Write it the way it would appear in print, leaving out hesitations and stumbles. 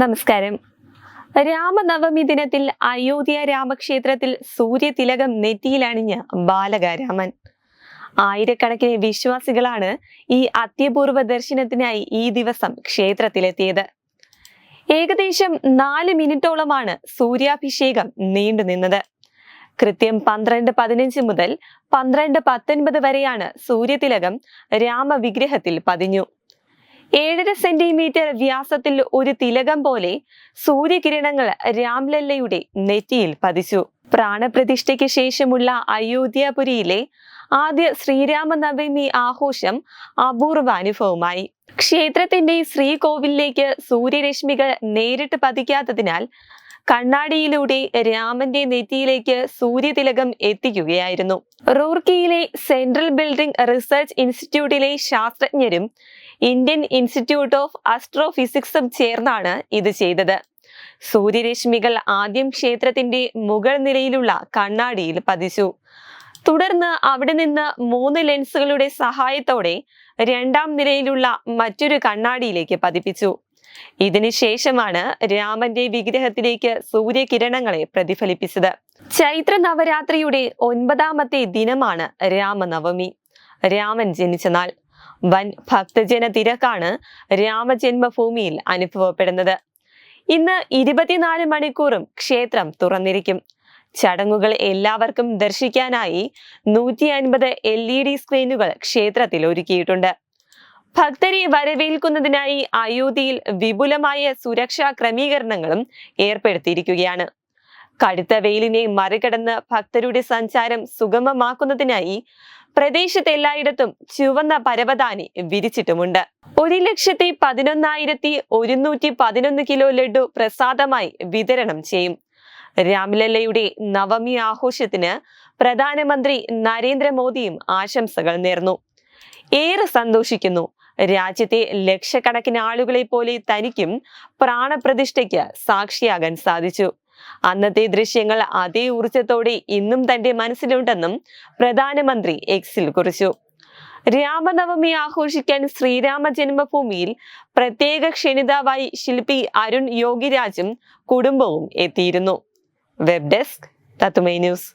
നമസ്കാരം. രാമനവമി ദിനത്തിൽ അയോധ്യ രാമക്ഷേത്രത്തിൽ സൂര്യതിലകം നെറ്റിയിലണിഞ്ഞ ബാലകരാമൻ. ആയിരക്കണക്കിന് വിശ്വാസികളാണ് ഈ അത്യപൂർവ ദർശനത്തിനായി ഈ ദിവസം ക്ഷേത്രത്തിലെത്തിയത്. ഏകദേശം 4 മിനിറ്റോളമാണ് സൂര്യാഭിഷേകം നീണ്ടുനിന്നത്. കൃത്യം 12:15 മുതൽ 12:19 വരെയാണ് സൂര്യതിലകം രാമവിഗ്രഹത്തിൽ പതിഞ്ഞു. 7.5 സെന്റിമീറ്റർ വ്യാസത്തിൽ ഒരു തിലകം പോലെ സൂര്യകിരണങ്ങൾ രാംലല്ലയുടെ നെറ്റിയിൽ പതിച്ചു. പ്രാണപ്രതിഷ്ഠയ്ക്ക് ശേഷമുള്ള അയോധ്യാപുരിയിലെ ആദ്യ ശ്രീരാമനവമി ആഘോഷം അപൂർവ അനുഭവമായി. ക്ഷേത്രത്തിന്റെ ശ്രീകോവിലേക്ക് സൂര്യരശ്മികൾ നേരിട്ട് പതിക്കാത്തതിനാൽ കണ്ണാടിയിലൂടെ രാമന്റെ നെറ്റിയിലേക്ക് സൂര്യതിലകം എത്തിക്കുകയായിരുന്നു. റൂർക്കിയിലെ സെൻട്രൽ ബിൽഡിംഗ് റിസർച്ച് ഇൻസ്റ്റിറ്റ്യൂട്ടിലെ ശാസ്ത്രജ്ഞരും ഇന്ത്യൻ ഇൻസ്റ്റിറ്റ്യൂട്ട് ഓഫ് ആസ്ട്രോഫിസിക്സും ചേർന്നാണ് ഇത് ചെയ്തത്. സൂര്യരശ്മികൾ ആദ്യം ക്ഷേത്രത്തിന്റെ മുകൾ നിലയിലുള്ള കണ്ണാടിയിൽ പതിച്ചു. തുടർന്ന് അവിടെ നിന്ന് 3 ലെൻസുകളുടെ സഹായത്തോടെ 2ാം നിലയിലുള്ള മറ്റൊരു കണ്ണാടിയിലേക്ക് പതിപ്പിച്ചു. ഇതിനുശേഷമാണ് രാമന്റെ വിഗ്രഹത്തിലേക്ക് സൂര്യകിരണങ്ങളെ പ്രതിഫലിപ്പിച്ചത്. ചൈത്ര നവരാത്രിയുടെ 9ാമത്തെ ദിനമാണ് രാമനവമി, രാമൻ ജനിച്ച നാൾ. വൻ ഭക്തജന തിരക്കാണ് രാമജന്മഭൂമിയിൽ അനുഭവപ്പെടുന്നത്. ഇന്ന് 24 മണിക്കൂറും ക്ഷേത്രം തുറന്നിരിക്കും. ചടങ്ങുകൾ എല്ലാവർക്കും ദർശിക്കാനായി 150 LED സ്ക്രീനുകൾ ക്ഷേത്രത്തിൽ ഒരുക്കിയിട്ടുണ്ട്. ഭക്തരെ വരവേൽക്കുന്നതിനായി അയോധ്യയിൽ വിപുലമായ സുരക്ഷാ ക്രമീകരണങ്ങളും ഏർപ്പെടുത്തിയിരിക്കുകയാണ്. കടുത്ത വെയിലിനെ മറികടന്ന് ഭക്തരുടെ സഞ്ചാരം സുഗമമാക്കുന്നതിനായി പ്രദേശത്ത് എല്ലായിടത്തും ചുവന്ന പരവതാനി വിരിച്ചിട്ടുമുണ്ട്. 1,11,111 കിലോ ലഡു പ്രസാദമായി വിതരണം ചെയ്യും. രാംലല്ലയുടെ നവമി ആഘോഷത്തിന് പ്രധാനമന്ത്രി നരേന്ദ്രമോദിയും ആശംസകൾ നേർന്നു. ഏറെ സന്തോഷിക്കുന്നു. രാജ്യത്തെ ലക്ഷക്കണക്കിന് ആളുകളെ പോലെ തനിക്കും പ്രാണപ്രതിഷ്ഠയ്ക്ക് സാക്ഷിയാകാൻ സാധിച്ചു. അന്നത്തെ ദൃശ്യങ്ങൾ അതേ ഊർജത്തോടെ ഇന്നും തന്റെ മനസ്സിലുണ്ടെന്നും പ്രധാനമന്ത്രി എക്സിൽ കുറിച്ചു. രാമനവമി ആഘോഷിക്കാൻ ശ്രീരാമ ജന്മഭൂമിയിൽ പ്രത്യേക ക്ഷണിതാവായി ശില്പി അരുൺ യോഗിരാജും കുടുംബവും എത്തിയിരുന്നു. വെബ് ഡെസ്ക് തത്തുമൈ ന്യൂസ്.